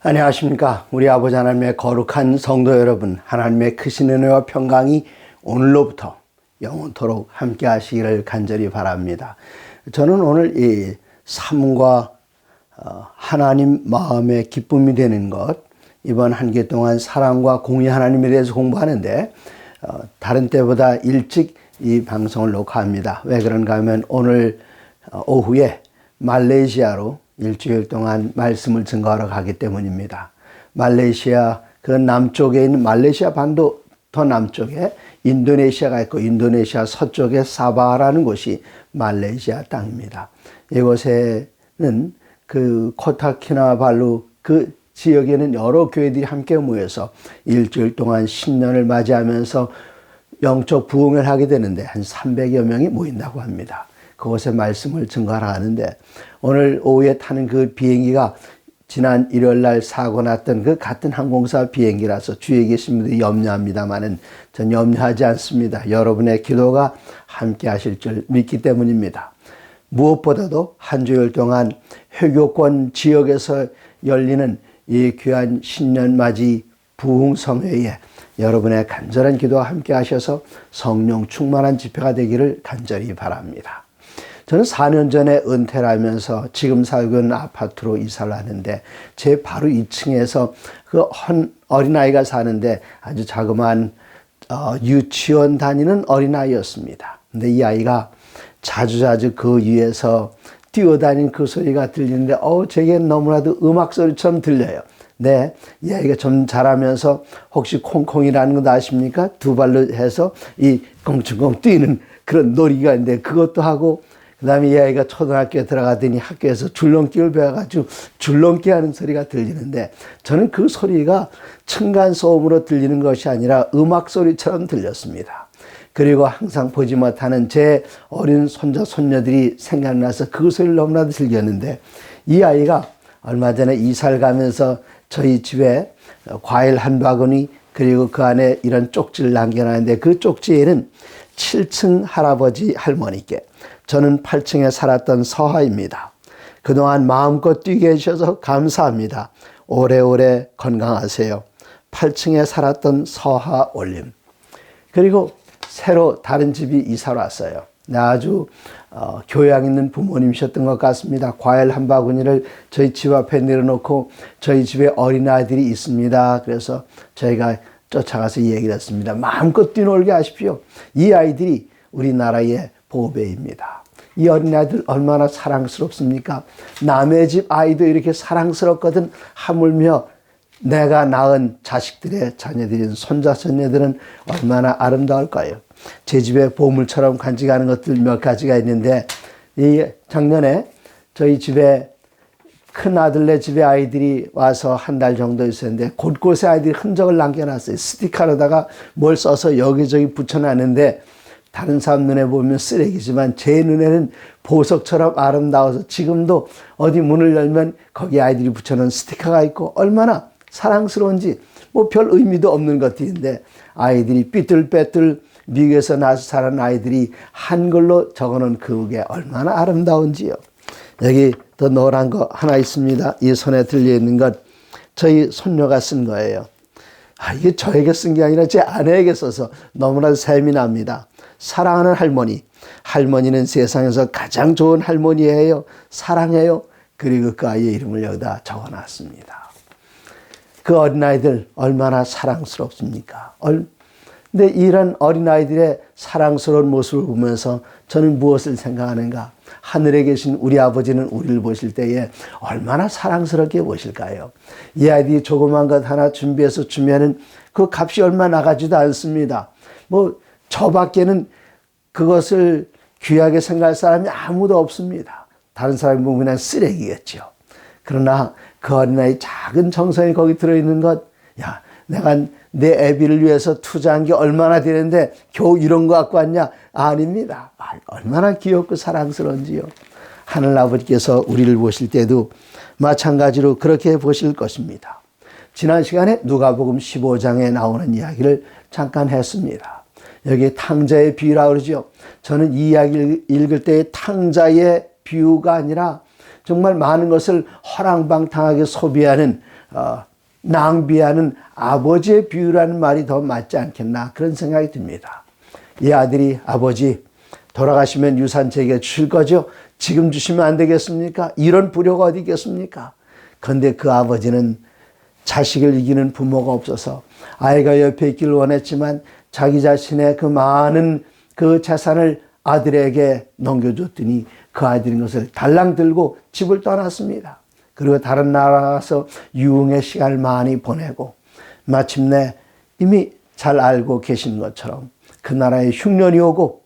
안녕하십니까. 우리 아버지 하나님의 거룩한 성도 여러분, 하나님의 크신 은혜와 평강이 오늘로부터 영원토록 함께 하시기를 간절히 바랍니다. 저는 오늘 이 삶과 하나님 마음의 기쁨이 되는 것, 이번 한 개 동안 사랑과 공의 하나님에 대해서 공부하는데 다른 때보다 일찍 이 방송을 녹화합니다. 왜 그런가 하면 오늘 오후에 말레이시아로 일주일 동안 말씀을 증거하러 가기 때문입니다. 말레이시아 그 남쪽에 있는 말레이시아 반도 더 남쪽에 인도네시아가 있고 인도네시아 서쪽에 사바라는 곳이 말레이시아 땅입니다. 이곳에는 그 코타키나발루 그 지역에는 여러 교회들이 함께 모여서 일주일 동안 신년을 맞이하면서 영적 부흥을 하게 되는데 한 300여 명이 모인다고 합니다. 그곳에 말씀을 증거하러 가는데 오늘 오후에 타는 그 비행기가 지난 일요일 날 사고 났던 그 같은 항공사 비행기라서 주위에 계신 분들이 염려합니다만은 전 염려하지 않습니다. 여러분의 기도가 함께 하실 줄 믿기 때문입니다. 무엇보다도 한 주일 동안 회교권 지역에서 열리는 이 귀한 신년맞이 부흥성회에 여러분의 간절한 기도와 함께 하셔서 성령 충만한 집회가 되기를 간절히 바랍니다. 저는 4년 전에 은퇴를 하면서 지금 살고 있는 아파트로 이사를 하는데 제 바로 2층에서 그 어린아이가 사는데 아주 자그마한 유치원 다니는 어린아이였습니다. 근데 이 아이가 자주자주 그 위에서 뛰어다니는 그 소리가 들리는데 제게 너무나도 음악 소리처럼 들려요. 네, 이 아이가 좀 자라면서 혹시 콩콩이라는 거 아십니까? 두 발로 해서 이 꽁충꽁 뛰는 그런 놀이가 있는데 그것도 하고 그 다음에 이 아이가 초등학교에 들어가더니 학교에서 줄넘기를 배워가지고 줄넘기 하는 소리가 들리는데 저는 그 소리가 층간소음으로 들리는 것이 아니라 음악 소리처럼 들렸습니다. 그리고 항상 보지 못하는 제 어린 손자, 손녀들이 생각나서 그 소리를 너무나도 즐겼는데 이 아이가 얼마 전에 이사를 가면서 저희 집에 과일 한 바구니 그리고 그 안에 이런 쪽지를 남겨놨는데 그 쪽지에는 7층 할아버지 할머니께 저는 8층에 살았던 서하입니다. 그동안 마음껏 뛰게 해주셔서 감사합니다. 오래오래 건강하세요. 8층에 살았던 서하 올림. 그리고 새로 다른 집이 이사를 왔어요. 아주 교양 있는 부모님이셨던 것 같습니다. 과일 한 바구니를 저희 집 앞에 내려놓고 저희 집에 어린아이들이 있습니다. 그래서 저희가 쫓아가서 얘기를 했습니다. 마음껏 뛰놀게 하십시오. 이 아이들이 우리나라의 보배입니다. 이 어린아이들 얼마나 사랑스럽습니까? 남의 집 아이도 이렇게 사랑스럽거든 하물며 내가 낳은 자식들의 자녀들인 손자 손녀들은 얼마나 아름다울까요? 제 집에 보물처럼 간직하는 것들 몇 가지가 있는데 이 작년에 저희 집에 큰 아들네 집에 아이들이 와서 한 달 정도 있었는데 곳곳에 아이들이 흔적을 남겨놨어요. 스티커로다가 뭘 써서 여기저기 붙여놨는데 다른 사람 눈에 보면 쓰레기지만 제 눈에는 보석처럼 아름다워서 지금도 어디 문을 열면 거기 아이들이 붙여놓은 스티커가 있고 얼마나 사랑스러운지 뭐 별 의미도 없는 것들인데 아이들이 삐뚤빼뚤 미국에서 나서 자란 아이들이 한글로 적어놓은 그게 얼마나 아름다운지요. 여기 더 노란 거 하나 있습니다. 이 손에 들려있는 것 저희 손녀가 쓴 거예요. 이게 저에게 쓴 게 아니라 제 아내에게 써서 너무나도 샘이 납니다. 사랑하는 할머니. 할머니는 세상에서 가장 좋은 할머니예요. 사랑해요. 그리고 그 아이의 이름을 여기다 적어놨습니다. 그 어린아이들 얼마나 사랑스럽습니까? 근데 이런 어린아이들의 사랑스러운 모습을 보면서 저는 무엇을 생각하는가? 하늘에 계신 우리 아버지는 우리를 보실 때에 얼마나 사랑스럽게 보실까요? 이 아이들이 조그만 것 하나 준비해서 주면은 그 값이 얼마 나가지도 않습니다. 뭐 저밖에는 그것을 귀하게 생각할 사람이 아무도 없습니다. 다른 사람이 보면 그냥 쓰레기겠죠. 그러나 그 어린아이 작은 정성이 거기 들어있는 것, 내가 내 애비를 위해서 투자한 게 얼마나 되는데 겨우 이런 거 갖고 왔냐? 아닙니다. 얼마나 귀엽고 사랑스러운지요. 하늘아버지께서 우리를 보실 때도 마찬가지로 그렇게 보실 것입니다. 지난 시간에 누가복음 15장에 나오는 이야기를 잠깐 했습니다. 여기 탕자의 비유라고 그러죠. 저는 이 이야기를 읽을 때 탕자의 비유가 아니라 정말 많은 것을 허랑방탕하게 소비하는 낭비하는 아버지의 비유라는 말이 더 맞지 않겠나 그런 생각이 듭니다. 이 아들이 아버지 돌아가시면 유산 제게 주실 거죠? 지금 주시면 안 되겠습니까? 이런 불효가 어디 있겠습니까? 그런데 그 아버지는 자식을 이기는 부모가 없어서 아이가 옆에 있기를 원했지만 자기 자신의 그 많은 그 재산을 아들에게 넘겨줬더니 그 아들인 것을 달랑 들고 집을 떠났습니다. 그리고 다른 나라 가서 유흥의 시간을 많이 보내고 마침내 이미 잘 알고 계신 것처럼 그 나라에 흉년이 오고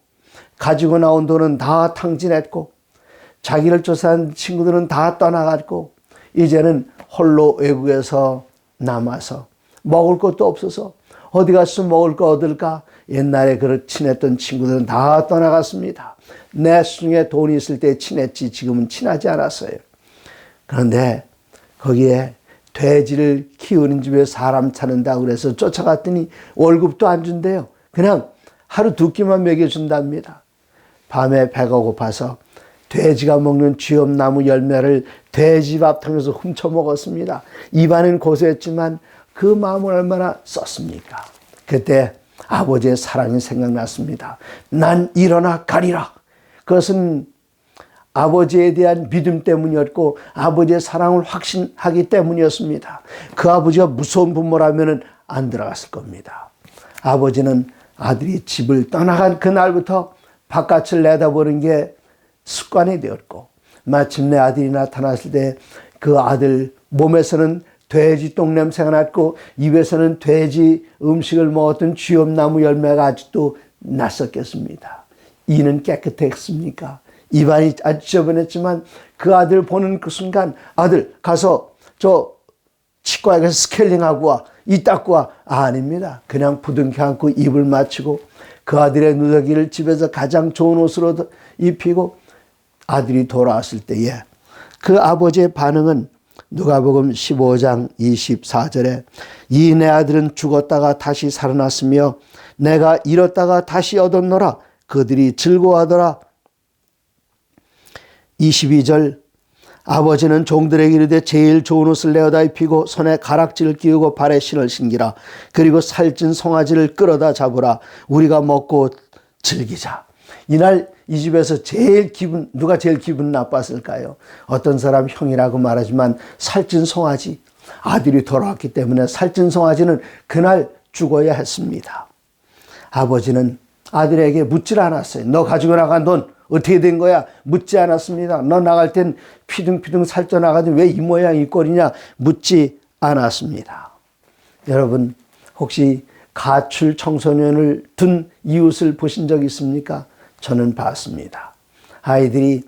가지고 나온 돈은 다 탕진했고 자기를 쫓아온 친구들은 다 떠나갔고 이제는 홀로 외국에서 남아서 먹을 것도 없어서 어디 가서 먹을 거 얻을까? 옛날에 그 친했던 친구들은 다 떠나갔습니다. 내 수중에 돈이 있을 때 친했지 지금은 친하지 않았어요. 그런데 거기에 돼지를 키우는 집에 사람 찾는다고 그래서 쫓아갔더니 월급도 안 준대요. 그냥 하루 두 끼만 먹여준답니다. 밤에 배가 고파서 돼지가 먹는 쥐엄나무 열매를 돼지밥통에서 훔쳐 먹었습니다. 입안은 고소했지만 그 마음을 얼마나 썼습니까? 그때 아버지의 사랑이 생각났습니다. 난 일어나 가리라. 그것은 아버지에 대한 믿음 때문이었고 아버지의 사랑을 확신하기 때문이었습니다. 그 아버지가 무서운 부모라면 안 들어갔을 겁니다. 아버지는 아들이 집을 떠나간 그날부터 바깥을 내다보는 게 습관이 되었고 마침내 아들이 나타났을 때 그 아들 몸에서는 돼지 똥냄새가 났고 입에서는 돼지 음식을 먹었던 쥐엄나무 열매가 아직도 났었겠습니다. 이는 깨끗했습니까? 입안이 아주 지저분했지만 그 아들 보는 그 순간 아들 가서 저 치과에 가서 스케일링하고 와. 이 닦고 와. 아닙니다. 그냥 부둥켜 안고 입을 맞추고 그 아들의 누더기를 집에서 가장 좋은 옷으로 입히고 아들이 돌아왔을 때에 그 아버지의 반응은 누가복음 15장 24절에 이 내 아들은 죽었다가 다시 살아났으며 내가 잃었다가 다시 얻었노라 그들이 즐거워하더라. 22절 아버지는 종들에게 이르되 제일 좋은 옷을 내어다 입히고 손에 가락지를 끼우고 발에 신을 신기라. 그리고 살찐 송아지를 끌어다 잡으라. 우리가 먹고 즐기자. 이날 이 집에서 누가 제일 기분 나빴을까요? 어떤 사람 형이라고 말하지만 살찐 송아지, 아들이 돌아왔기 때문에 살찐 송아지는 그날 죽어야 했습니다. 아버지는 아들에게 묻질 않았어요. 너 가지고 나간 돈 어떻게 된 거야? 묻지 않았습니다. 너 나갈 땐 피둥피둥 살쪄 나가더니 왜 이 모양 이 꼴이냐? 묻지 않았습니다. 여러분 혹시 가출 청소년을 둔 이웃을 보신 적 있습니까? 저는 봤습니다. 아이들이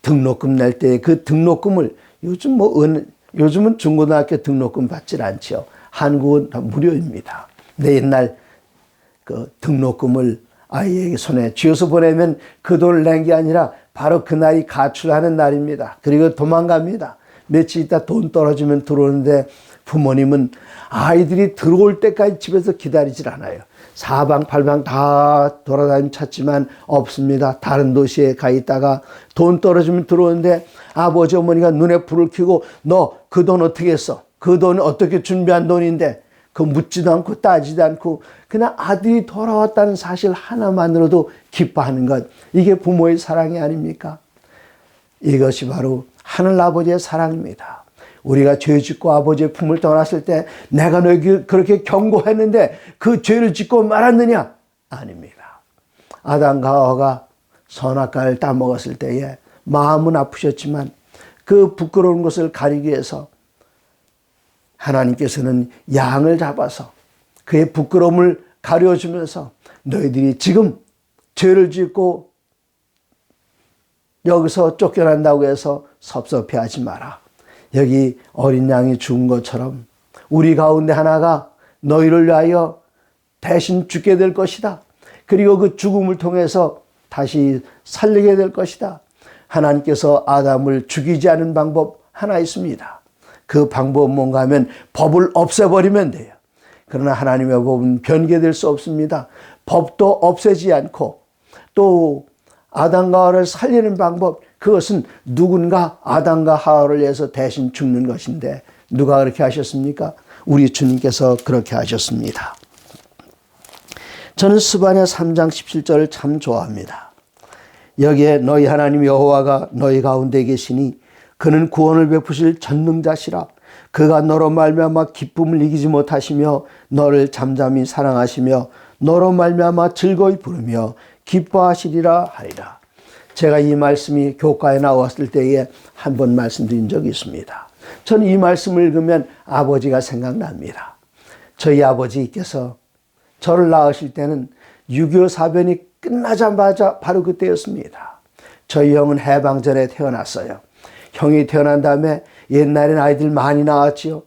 등록금 낼 때 그 등록금을 요즘은 중고등학교 등록금 받질 않죠. 한국은 다 무료입니다. 근데 옛날 그 등록금을 아이에게 손에 쥐어서 보내면 그 돈을 낸 게 아니라 바로 그날이 가출하는 날입니다. 그리고 도망갑니다. 며칠 있다 돈 떨어지면 들어오는데 부모님은 아이들이 들어올 때까지 집에서 기다리질 않아요. 사방팔방 다 돌아다니며 찾지만 없습니다. 다른 도시에 가 있다가 돈 떨어지면 들어오는데 아버지 어머니가 눈에 불을 켜고 너 그 돈 어떻게 했어? 그 돈 어떻게 준비한 돈인데? 그 묻지도 않고 따지도 않고 그냥 아들이 돌아왔다는 사실 하나만으로도 기뻐하는 것. 이게 부모의 사랑이 아닙니까? 이것이 바로 하늘 아버지의 사랑입니다. 우리가 죄 짓고 아버지의 품을 떠났을 때 내가 너에게 그렇게 경고했는데 그 죄를 짓고 말았느냐? 아닙니다. 아담과 하와가 선악과를 따먹었을 때에 마음은 아프셨지만 그 부끄러운 것을 가리기 위해서 하나님께서는 양을 잡아서 그의 부끄러움을 가려주면서 너희들이 지금 죄를 짓고 여기서 쫓겨난다고 해서 섭섭해하지 마라. 여기 어린 양이 죽은 것처럼 우리 가운데 하나가 너희를 위하여 대신 죽게 될 것이다. 그리고 그 죽음을 통해서 다시 살리게 될 것이다. 하나님께서 아담을 죽이지 않은 방법 하나 있습니다. 그 방법은 뭔가 하면 법을 없애버리면 돼요. 그러나 하나님의 법은 변개될 수 없습니다. 법도 없애지 않고 또 아담과 하와를 살리는 방법, 그것은 누군가 아담과 하와를 위해서 대신 죽는 것인데 누가 그렇게 하셨습니까? 우리 주님께서 그렇게 하셨습니다. 저는 스바냐 3장 17절을 참 좋아합니다. 여기에 너희 하나님 여호와가 너희 가운데 계시니 그는 구원을 베푸실 전능자시라. 그가 너로 말미암아 기쁨을 이기지 못하시며 너를 잠잠히 사랑하시며 너로 말미암아 즐거이 부르며 기뻐하시리라 하리라. 제가 이 말씀이 교과에 나왔을 때에 한 번 말씀드린 적이 있습니다. 저는 이 말씀을 읽으면 아버지가 생각납니다. 저희 아버지께서 저를 낳으실 때는 6.25 사변이 끝나자마자 바로 그때였습니다. 저희 형은 해방 전에 태어났어요. 형이 태어난 다음에 옛날엔 아이들 많이 낳았지요.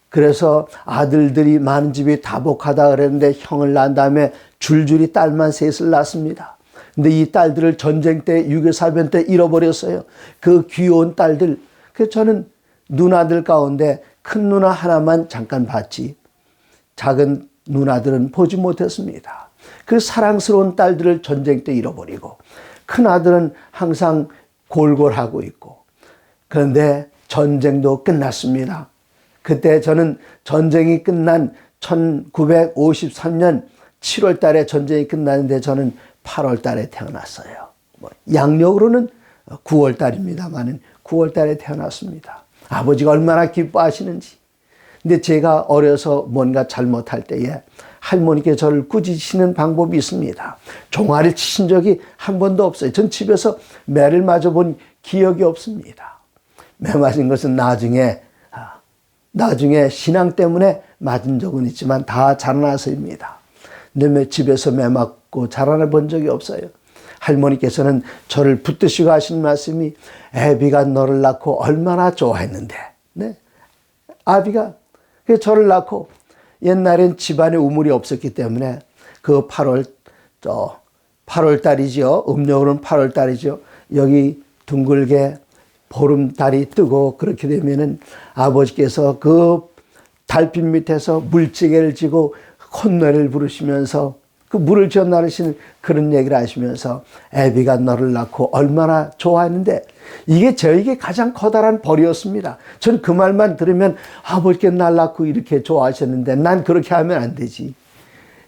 그래서 아들들이 많은 집이 다복하다 그랬는데 형을 낳은 다음에 줄줄이 딸만 셋을 낳습니다. 근데 이 딸들을 전쟁 때 6.25 사변 때 잃어버렸어요. 그 귀여운 딸들. 그래서 저는 누나들 가운데 큰 누나 하나만 잠깐 봤지 작은 누나들은 보지 못했습니다. 그 사랑스러운 딸들을 전쟁 때 잃어버리고 큰 아들은 항상 골골하고 있고, 그런데 전쟁도 끝났습니다. 그때 저는 전쟁이 끝난 1953년 7월 달에 전쟁이 끝났는데 저는 8월 달에 태어났어요. 양력으로는 9월 달입니다만 9월 달에 태어났습니다. 아버지가 얼마나 기뻐하시는지. 근데 제가 어려서 뭔가 잘못할 때에 할머니께 저를 꾸짖으시는 방법이 있습니다. 종아리를 치신 적이 한 번도 없어요. 전 집에서 매를 맞아본 기억이 없습니다. 매 맞은 것은 나중에 신앙 때문에 맞은 적은 있지만 다 자라나서입니다. 근데 집에서 매 맞고 자라나 본 적이 없어요. 할머니께서는 저를 붙드시고 하신 말씀이 애비가 너를 낳고 얼마나 좋아했는데. 네? 아비가 저를 낳고 옛날엔 집안에 우물이 없었기 때문에 그 8월 달이죠. 음력으로는 8월 달이죠. 여기 둥글게 보름달이 뜨고 그렇게 되면은 아버지께서 그 달빛 밑에서 물지개를 지고 콧노래를 부르시면서 그 물을 쥐어 나르시는 그런 얘기를 하시면서 애비가 너를 낳고 얼마나 좋아했는데, 이게 저에게 가장 커다란 벌이었습니다. 전 그 말만 들으면 아버지께 날 낳고 이렇게 좋아하셨는데 난 그렇게 하면 안 되지.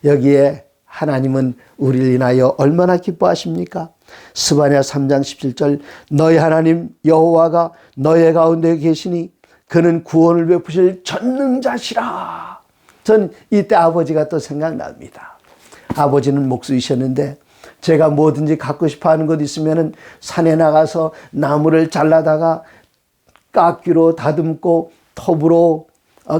여기에 하나님은 우리를 인하여 얼마나 기뻐하십니까? 스바냐 3장 17절 너희 하나님 여호와가 너희 가운데 계시니 그는 구원을 베푸실 전능자시라. 전 이때 아버지가 또 생각납니다. 아버지는 목수이셨는데 제가 뭐든지 갖고 싶어 하는 것 있으면 산에 나가서 나무를 잘라다가 깎기로 다듬고 톱으로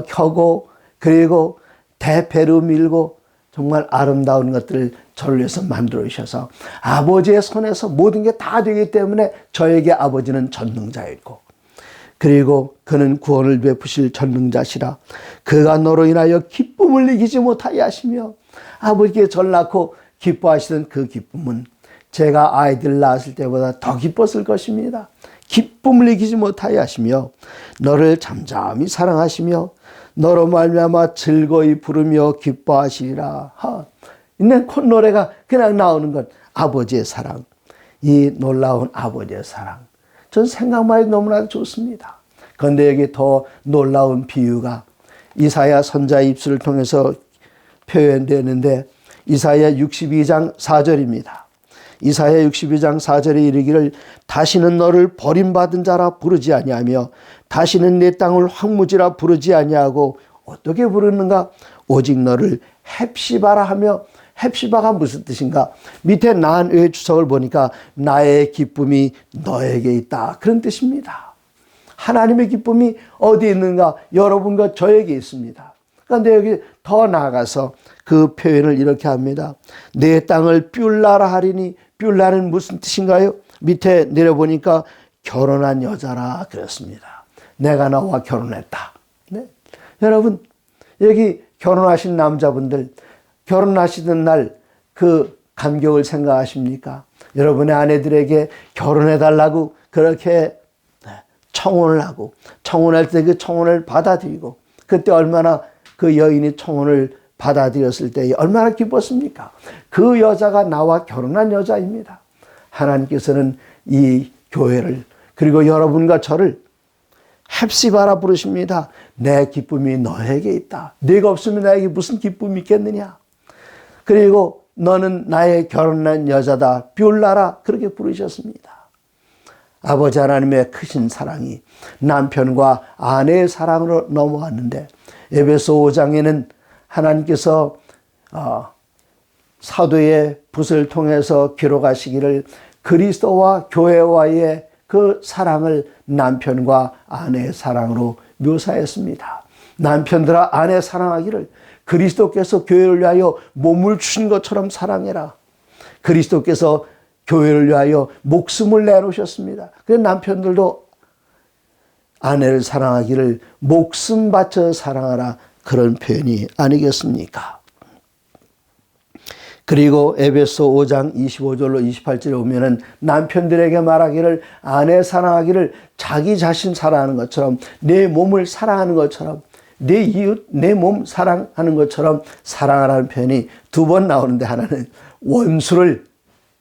켜고 그리고 대패로 밀고 정말 아름다운 것들을 저를 위해서 만들어 주셔서 아버지의 손에서 모든 게 다 되기 때문에 저에게 아버지는 전능자였고, 그리고 그는 구원을 베푸실 전능자시라. 그가 너로 인하여 기쁨을 이기지 못하게 하시며, 아버지께 절 낳고 기뻐하시던 그 기쁨은 제가 아이들 낳았을 때보다 더 기뻤을 것입니다. 기쁨을 이기지 못하게 하시며 너를 잠잠히 사랑하시며 너로 말미암아 즐거이 부르며 기뻐하시리라. 있는 콧노래가 그냥 나오는 건 아버지의 사랑, 이 놀라운 아버지의 사랑. 전 생각만 해도 너무나 좋습니다. 그런데 여기 더 놀라운 비유가 이사야 선자의 입술을 통해서 표현되는데 이사야 62장 4절입니다. 이사야 62장 4절에 이르기를 다시는 너를 버림받은 자라 부르지 아니하며 다시는 내 땅을 황무지라 부르지 아니하고 어떻게 부르는가? 오직 너를 헵시바라 하며, 헵시바가 무슨 뜻인가? 밑에 나의 주석을 보니까 나의 기쁨이 너에게 있다, 그런 뜻입니다. 하나님의 기쁨이 어디 있는가? 여러분과 저에게 있습니다. 그런데 여기 더 나아가서 그 표현을 이렇게 합니다. 내 땅을 뷸라라 하리니, 뷸라는 무슨 뜻인가요? 밑에 내려보니까 결혼한 여자라 그랬습니다. 내가 너와 결혼했다. 네? 여러분, 여기 결혼하신 남자분들, 결혼하시던 날 그 감격을 생각하십니까? 여러분의 아내들에게 결혼해달라고 그렇게 청혼을 하고, 청혼할 때 그 청혼을 받아들이고, 그때 얼마나 그 여인이 청혼을 받아들였을 때 얼마나 기뻤습니까? 그 여자가 나와 결혼한 여자입니다. 하나님께서는 이 교회를, 그리고 여러분과 저를 헵시바라 부르십니다. 내 기쁨이 너에게 있다. 네가 없으면 나에게 무슨 기쁨이 있겠느냐. 그리고 너는 나의 결혼한 여자다. 비올라라. 그렇게 부르셨습니다. 아버지 하나님의 크신 사랑이 남편과 아내의 사랑으로 넘어왔는데 에베소 5장에는 하나님께서 사도의 붓을 통해서 기록하시기를 그리스도와 교회와의 그 사랑을 남편과 아내의 사랑으로 묘사했습니다. 남편들아 아내 사랑하기를 그리스도께서 교회를 위하여 몸을 주신 것처럼 사랑해라. 그리스도께서 교회를 위하여 목숨을 내놓으셨습니다. 그래서 남편들도 아내를 사랑하기를 목숨 바쳐 사랑하라. 그런 표현이 아니겠습니까? 그리고 에베소 5장 25절로 28절에 보면은 남편들에게 말하기를 아내 사랑하기를 자기 자신 사랑하는 것처럼 내 몸을 사랑하는 것처럼 내 이웃 내 몸 사랑하는 것처럼 사랑하라는 표현이 두 번 나오는데 하나는 원수를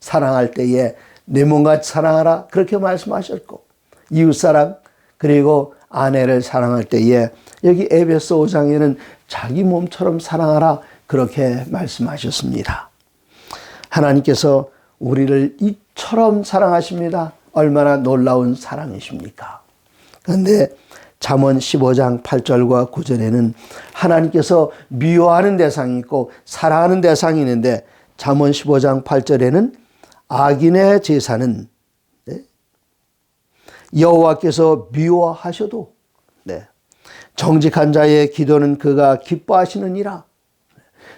사랑할 때에 내 몸같이 사랑하라 그렇게 말씀하셨고 이웃사랑 그리고 아내를 사랑할 때에 여기 에베소 5장에는 자기 몸처럼 사랑하라 그렇게 말씀하셨습니다. 하나님께서 우리를 이처럼 사랑하십니다. 얼마나 놀라운 사랑이십니까? 그런데 잠언 15장 8절과 9절에는 하나님께서 미워하는 대상이 있고 사랑하는 대상이 있는데 잠언 15장 8절에는 악인의 제사는 여호와께서 미워하셔도 정직한 자의 기도는 그가 기뻐하시느니라.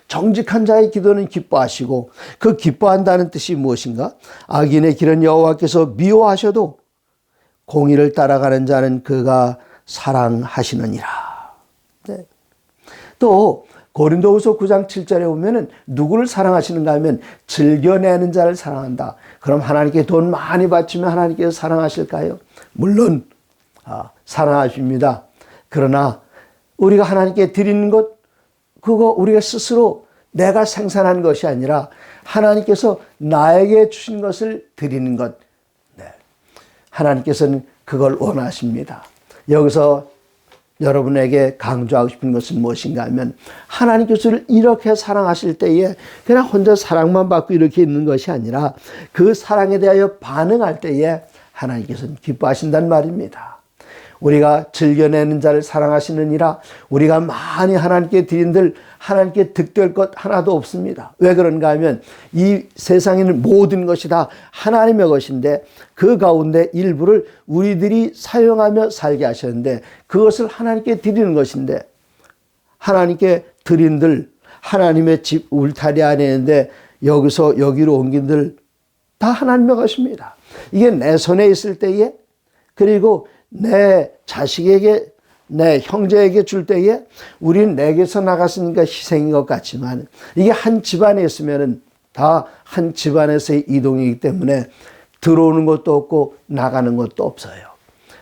정직한 자의 기도는 기뻐하시고 그 기뻐한다는 뜻이 무엇인가? 악인의 길은 여호와께서 미워하셔도 공의를 따라가는 자는 그가 사랑하시느니라. 네. 또 고린도후서 9장 7절에 보면은 누구를 사랑하시는가 하면 즐겨내는 자를 사랑한다. 그럼 하나님께 돈 많이 바치면 하나님께서 사랑하실까요? 물론 사랑하십니다. 그러나 우리가 하나님께 드리는 것 그거 우리가 스스로 내가 생산한 것이 아니라 하나님께서 나에게 주신 것을 드리는 것. 하나님께서는 그걸 원하십니다. 여기서 여러분에게 강조하고 싶은 것은 무엇인가 하면 하나님께서를 이렇게 사랑하실 때에 그냥 혼자 사랑만 받고 이렇게 있는 것이 아니라 그 사랑에 대하여 반응할 때에 하나님께서는 기뻐하신다는 말입니다. 우리가 즐겨내는 자를 사랑하시느니라. 우리가 많이 하나님께 드린들 하나님께 득될 것 하나도 없습니다. 왜 그런가 하면 이 세상에는 모든 것이 다 하나님의 것인데 그 가운데 일부를 우리들이 사용하며 살게 하셨는데 그것을 하나님께 드리는 것인데 하나님께 드린들 하나님의 집 울타리 안에 있는데 여기서 여기로 옮긴들 다 하나님의 것입니다. 이게 내 손에 있을 때에 그리고 내 자식에게 내 형제에게 줄 때에 우리는 내게서 나갔으니까 희생인 것 같지만 이게 한 집안에 있으면 다 한 집안에서의 이동이기 때문에 들어오는 것도 없고 나가는 것도 없어요.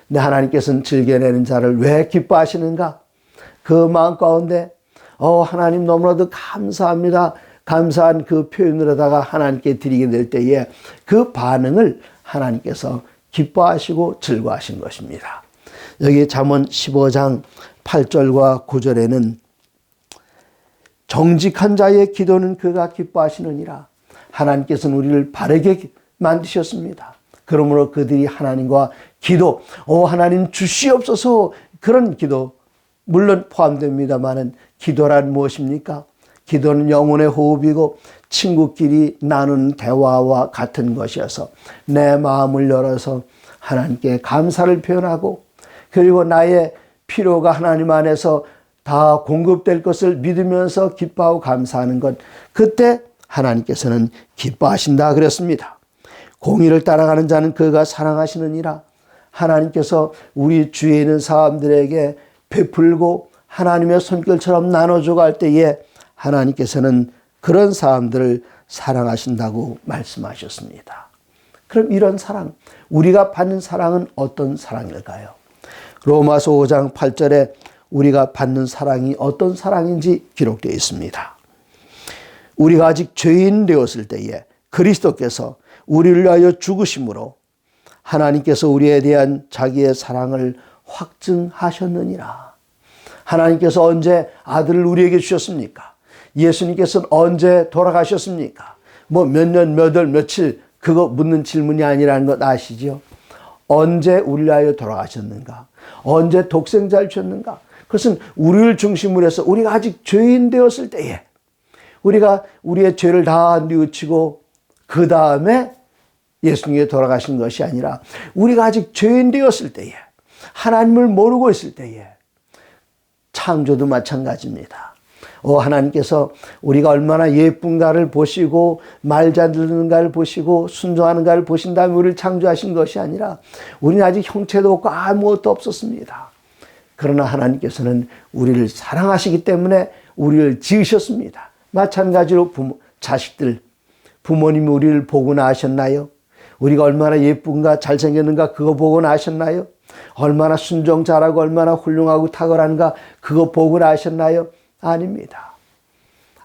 근데 하나님께서는 즐겨내는 자를 왜 기뻐하시는가? 그 마음 가운데 하나님 너무나도 감사합니다. 감사한 그 표현으로다가 하나님께 드리게 될 때에 그 반응을 하나님께서 기뻐하시고 즐거워하신 것입니다. 여기 잠언 15장 8절과 9절에는 정직한 자의 기도는 그가 기뻐하시느니라. 하나님께서는 우리를 바르게 만드셨습니다. 그러므로 그들이 하나님과 기도, 하나님 주시옵소서 그런 기도 물론 포함됩니다만은 기도란 무엇입니까? 기도는 영혼의 호흡이고 친구끼리 나누는 대화와 같은 것이어서 내 마음을 열어서 하나님께 감사를 표현하고 그리고 나의 필요가 하나님 안에서 다 공급될 것을 믿으면서 기뻐하고 감사하는 것 그때 하나님께서는 기뻐하신다 그랬습니다. 공의를 따라가는 자는 그가 사랑하시느니라. 하나님께서 우리 주위에 있는 사람들에게 베풀고 하나님의 손길처럼 나눠주고 할 때에 하나님께서는 그런 사람들을 사랑하신다고 말씀하셨습니다. 그럼 이런 사랑, 우리가 받는 사랑은 어떤 사랑일까요? 로마서 5장 8절에 우리가 받는 사랑이 어떤 사랑인지 기록되어 있습니다. 우리가 아직 죄인 되었을 때에 그리스도께서 우리를 위하여 죽으심으로 하나님께서 우리에 대한 자기의 사랑을 확증하셨느니라. 하나님께서 언제 아들을 우리에게 주셨습니까? 예수님께서는 언제 돌아가셨습니까? 뭐 몇 년, 몇 월, 며칠 그거 묻는 질문이 아니라는 것 아시죠? 언제 우리를 위하여 돌아가셨는가? 언제 독생자를 주셨는가? 그것은 우리를 중심으로 해서 우리가 아직 죄인 되었을 때에 우리가 우리의 죄를 다 뉘우치고 그 다음에 예수님께 돌아가신 것이 아니라 우리가 아직 죄인 되었을 때에 하나님을 모르고 있을 때에 창조도 마찬가지입니다. 하나님께서 우리가 얼마나 예쁜가를 보시고 말 잘 듣는가를 보시고 순종하는가를 보신 다음에 우리를 창조하신 것이 아니라 우리는 아직 형체도 없고 아무것도 없었습니다. 그러나 하나님께서는 우리를 사랑하시기 때문에 우리를 지으셨습니다. 마찬가지로 자식들, 부모님이 우리를 보고 나셨나요? 우리가 얼마나 예쁜가 잘생겼는가 그거 보고 나셨나요? 얼마나 순종 잘하고 얼마나 훌륭하고 탁월한가 그거 보고 나셨나요? 아닙니다.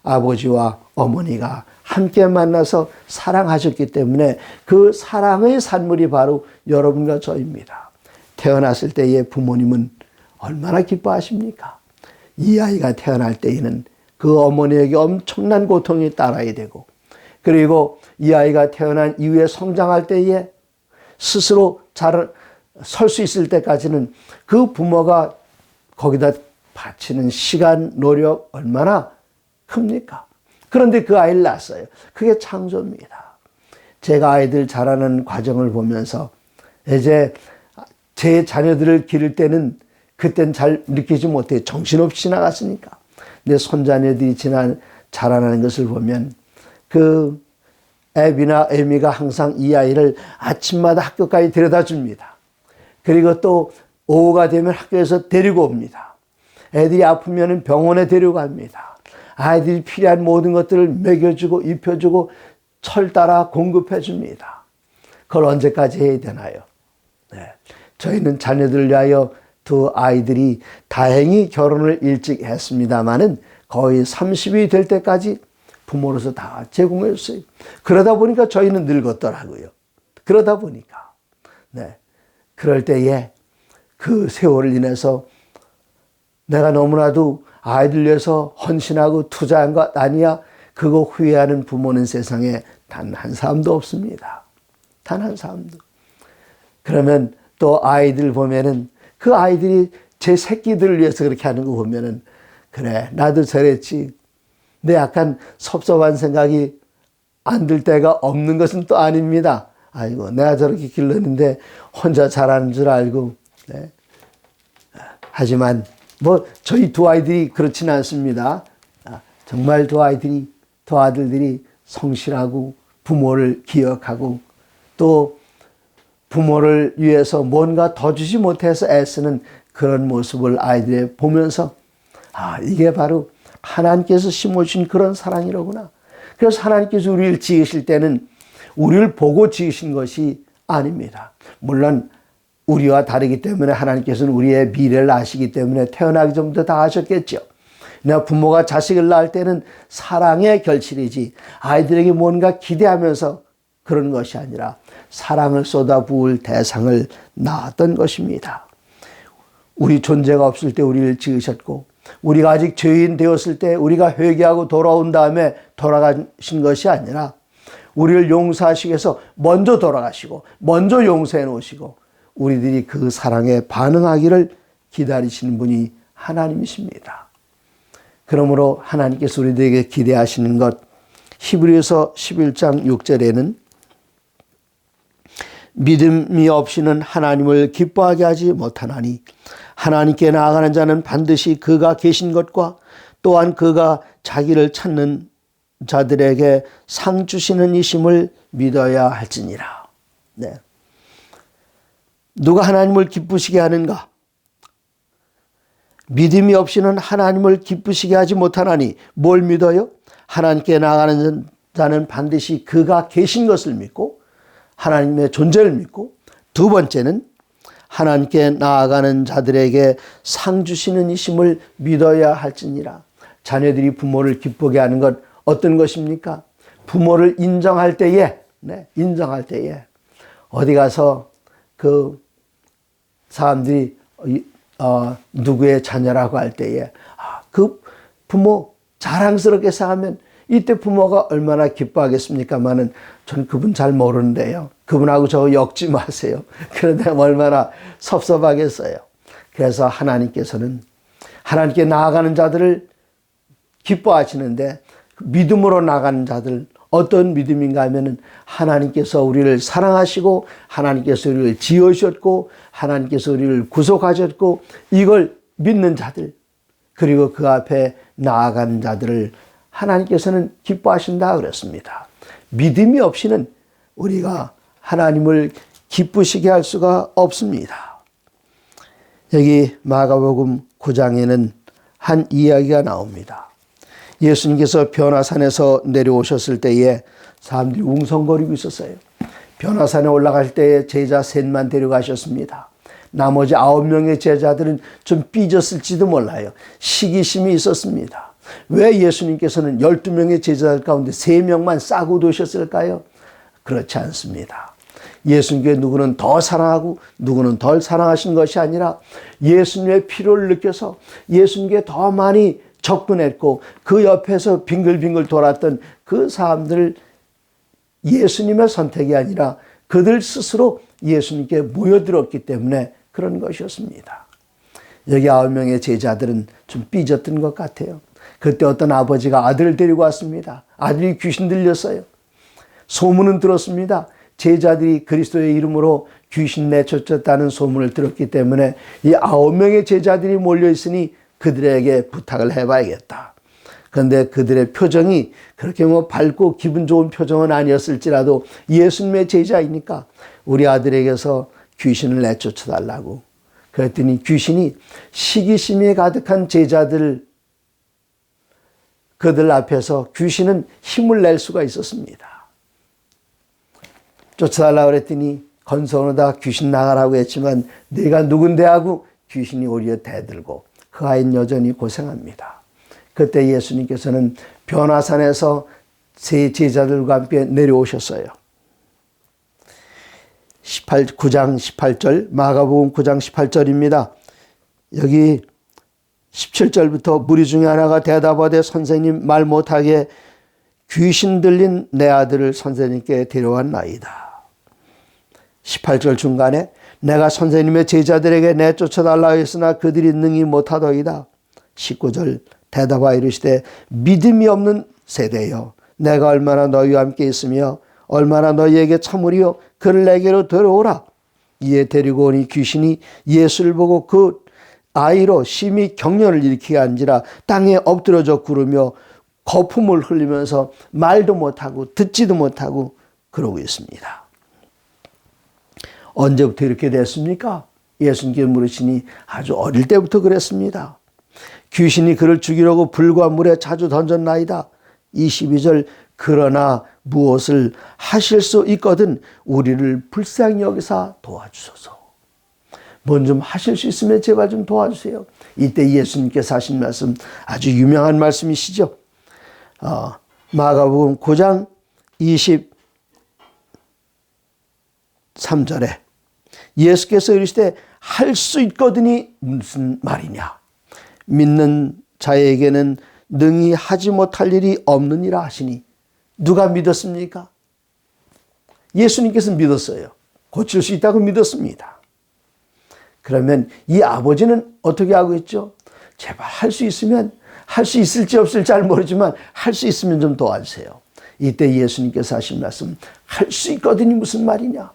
아버지와 어머니가 함께 만나서 사랑하셨기 때문에 그 사랑의 산물이 바로 여러분과 저입니다. 태어났을 때의 부모님은 얼마나 기뻐하십니까? 이 아이가 태어날 때에는 그 어머니에게 엄청난 고통이 따라야 되고 그리고 이 아이가 태어난 이후에 성장할 때에 스스로 잘 설 수 있을 때까지는 그 부모가 거기다 바치는 시간, 노력 얼마나 큽니까? 그런데 그 아이를 낳았어요. 그게 창조입니다. 제가 아이들 자라는 과정을 보면서 이제 제 자녀들을 기를 때는 그땐 잘 느끼지 못해요. 정신없이 지나갔으니까. 내 손자녀들이 자라나는 것을 보면 그 애비나 애미가 항상 이 아이를 아침마다 학교까지 데려다 줍니다. 그리고 또 오후가 되면 학교에서 데리고 옵니다. 애들이 아프면 병원에 데려갑니다. 아이들이 필요한 모든 것들을 먹여주고 입혀주고 철 따라 공급해 줍니다. 그걸 언제까지 해야 되나요? 네. 저희는 자녀들을 위하여 두 아이들이 다행히 결혼을 일찍 했습니다마는 거의 30이 될 때까지 부모로서 다 제공해 줬어요. 그러다 보니까 저희는 늙었더라고요. 그러다 보니까. 네. 그럴 때에 그 세월을 인해서 내가 너무나도 아이들 위해서 헌신하고 투자한 것 아니야? 그거 후회하는 부모는 세상에 단 한 사람도 없습니다. 단 한 사람도. 그러면 또 아이들 보면은 그 아이들이 제 새끼들을 위해서 그렇게 하는 거 보면은 그래 나도 저랬지. 근데 약간 섭섭한 생각이 안 들 때가 없는 것은 또 아닙니다. 아이고 내가 저렇게 길렀는데 혼자 잘하는 줄 알고. 네. 하지만 뭐 저희 두 아이들이 그렇지는 않습니다. 정말 두 아들들이 성실하고 부모를 기억하고 또 부모를 위해서 뭔가 더 주지 못해서 애쓰는 그런 모습을 아이들이 보면서 이게 바로 하나님께서 심어주신 그런 사랑이로구나. 그래서 하나님께서 우리를 지으실 때는 우리를 보고 지으신 것이 아닙니다. 물론 우리와 다르기 때문에 하나님께서는 우리의 미래를 아시기 때문에 태어나기 전부터 다 아셨겠죠. 그러나 부모가 자식을 낳을 때는 사랑의 결실이지 아이들에게 뭔가 기대하면서 그런 것이 아니라 사랑을 쏟아부을 대상을 낳았던 것입니다. 우리 존재가 없을 때 우리를 지으셨고 우리가 아직 죄인 되었을 때 우리가 회개하고 돌아온 다음에 돌아가신 것이 아니라 우리를 용서하시기 위해서 먼저 돌아가시고 먼저 용서해 놓으시고 우리들이 그 사랑에 반응하기를 기다리시는 분이 하나님이십니다. 그러므로 하나님께서 우리들에게 기대하시는 것 히브리서 11장 6절에는 믿음이 없이는 하나님을 기뻐하게 하지 못하나니 하나님께 나아가는 자는 반드시 그가 계신 것과 또한 그가 자기를 찾는 자들에게 상 주시는 이심을 믿어야 할지니라. 네. 누가 하나님을 기쁘시게 하는가? 믿음이 없이는 하나님을 기쁘시게 하지 못하나니 뭘 믿어요? 하나님께 나아가는 자는 반드시 그가 계신 것을 믿고 하나님의 존재를 믿고 두 번째는 하나님께 나아가는 자들에게 상 주시는 이심을 믿어야 할지니라. 자녀들이 부모를 기쁘게 하는 것 어떤 것입니까? 부모를 인정할 때에, 인정할 때에 어디 가서 그 사람들이 누구의 자녀라고 할 때에 그 부모 자랑스럽게 생각하면 이때 부모가 얼마나 기뻐하겠습니까마는 저는 그분 잘 모르는데요. 그분하고 저 엮지 마세요. 그런데 얼마나 섭섭하겠어요. 그래서 하나님께서는 하나님께 나아가는 자들을 기뻐하시는데 믿음으로 나가는 자들 어떤 믿음인가 하면은 하나님께서 우리를 사랑하시고 하나님께서 우리를 지으셨고 하나님께서 우리를 구속하셨고 이걸 믿는 자들 그리고 그 앞에 나아가는 자들을 하나님께서는 기뻐하신다 그랬습니다. 믿음이 없이는 우리가 하나님을 기쁘시게 할 수가 없습니다. 여기 마가복음 9장에는 한 이야기가 나옵니다. 예수님께서 변화산에서 내려오셨을 때에 사람들이 웅성거리고 있었어요. 변화산에 올라갈 때에 제자 셋만 데려가셨습니다. 나머지 9명의 제자들은 좀 삐졌을지도 몰라요. 시기심이 있었습니다. 왜 예수님께서는 12명의 제자들 가운데 3명만 싸고 두셨을까요? 그렇지 않습니다. 예수님께 누구는 더 사랑하고 누구는 덜 사랑하신 것이 아니라 예수님의 필요를 느껴서 예수님께 더 많이 접근했고 그 옆에서 빙글빙글 돌았던 그 사람들을 예수님의 선택이 아니라 그들 스스로 예수님께 모여들었기 때문에 그런 것이었습니다. 여기 9명의 제자들은 좀 삐졌던 것 같아요. 그때 어떤 아버지가 아들을 데리고 왔습니다. 아들이 귀신 들렸어요. 소문은 들었습니다. 제자들이 그리스도의 이름으로 귀신 내쫓았다는 소문을 들었기 때문에 이 9명의 제자들이 몰려있으니 그들에게 부탁을 해봐야겠다. 그런데 그들의 표정이 그렇게 밝고 기분 좋은 표정은 아니었을지라도 예수님의 제자이니까 우리 아들에게서 귀신을 내쫓아달라고. 그랬더니 귀신이 시기심이 가득한 제자들 그들 앞에서 귀신은 힘을 낼 수가 있었습니다. 쫓아달라고 그랬더니 건성으로다 귀신 나가라고 했지만 네가 누군데 하고 귀신이 오히려 대들고 그 아이는 여전히 고생합니다. 그때 예수님께서는 변화산에서 세 제자들과 함께 내려오셨어요. 9장 18절 마가복음 9장 18절입니다. 여기 17절부터 무리 중에 하나가 대답하되 선생님 말 못하게 귀신 들린 내 아들을 선생님께 데려왔나이다. 18절 중간에 내가 선생님의 제자들에게 내쫓아달라 했으나 그들이 능히 못하더이다. 19절 대답하여 이르시되 믿음이 없는 세대여 내가 얼마나 너희와 함께 있으며 얼마나 너희에게 참으리요 그를 내게로 데려오라. 이에 데리고 오니 귀신이 예수를 보고 그 아이로 심히 격려를 일으키게 한지라 땅에 엎드러져 구르며 거품을 흘리면서 말도 못하고 듣지도 못하고 그러고 있습니다. 언제부터 이렇게 됐습니까? 예수님께 물으시니 아주 어릴 때부터 그랬습니다. 귀신이 그를 죽이려고 불과 물에 자주 던졌나이다. 22절 그러나 무엇을 하실 수 있거든 우리를 불쌍히 여기사 도와주소서. 뭔 좀 하실 수 있으면 제발 좀 도와주세요. 이때 예수님께서 하신 말씀 아주 유명한 말씀이시죠. 마가복음 9장 23절에 예수께서 이르시되 할 수 있거든이 무슨 말이냐. 믿는 자에게는 능히 하지 못할 일이 없느니라 하시니 누가 믿었습니까? 예수님께서 믿었어요. 고칠 수 있다고 믿었습니다. 그러면 이 아버지는 어떻게 하고 있죠? 제발 할 수 있으면 할 수 있을지 없을지 잘 모르지만 할 수 있으면 좀 도와주세요. 이때 예수님께서 하신 말씀 할 수 있거든이 무슨 말이냐.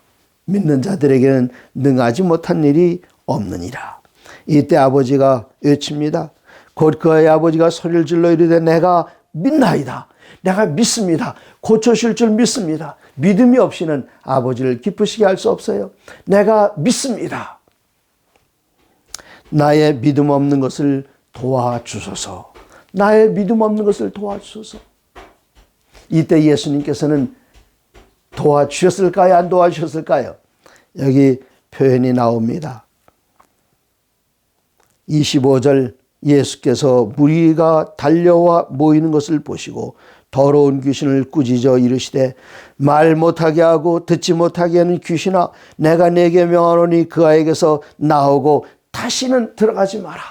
믿는 자들에게는 능하지 못한 일이 없느니라. 이때 아버지가 외칩니다. 곧 그의 아버지가 소리를 질러 이르되 내가 믿나이다. 내가 믿습니다. 고쳐실 줄 믿습니다. 믿음이 없이는 아버지를 기쁘시게 할 수 없어요. 내가 믿습니다. 나의 믿음 없는 것을 도와주소서. 나의 믿음 없는 것을 도와주소서. 이때 예수님께서는 도와주셨을까요? 안 도와주셨을까요? 여기 표현이 나옵니다. 25절 예수께서 무리가 달려와 모이는 것을 보시고 더러운 귀신을 꾸짖어 이르시되 말 못하게 하고 듣지 못하게 하는 귀신아 내가 네게 명하노니 그 아이에게서 나오고 다시는 들어가지 마라.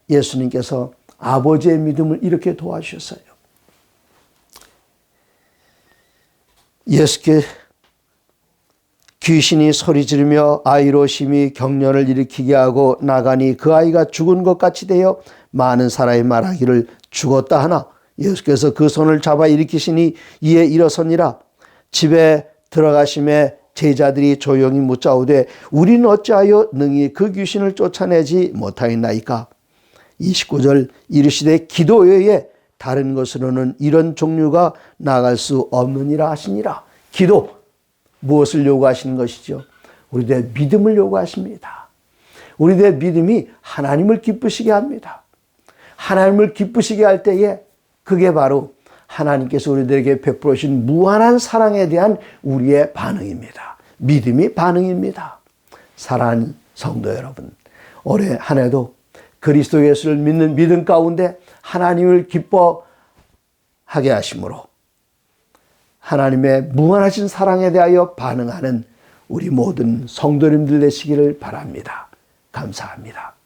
예수님께서 아버지의 믿음을 이렇게 도와주셨어요. 예수께 귀신이 소리 지르며 아이로 심히 경련을 일으키게 하고 나가니 그 아이가 죽은 것 같이 되어 많은 사람이 말하기를 죽었다 하나 예수께서 그 손을 잡아 일으키시니 이에 일어서니라. 집에 들어가심에 제자들이 조용히 묻자오되 우리는 어찌하여 능히 그 귀신을 쫓아내지 못하였나이까. 29절 이르시되 기도 외에 다른 것으로는 이런 종류가 나갈 수 없느니라 하시니라. 기도, 무엇을 요구하시는 것이죠? 우리들의 믿음을 요구하십니다. 우리들의 믿음이 하나님을 기쁘시게 합니다. 하나님을 기쁘시게 할 때에 그게 바로 하나님께서 우리들에게 베풀어 주신 무한한 사랑에 대한 우리의 반응입니다. 믿음이 반응입니다. 사랑하는 성도 여러분, 올해 한 해도 그리스도 예수를 믿는 믿음 가운데 하나님을 기뻐하게 하심으로 하나님의 무한하신 사랑에 대하여 반응하는 우리 모든 성도님들 되시기를 바랍니다. 감사합니다.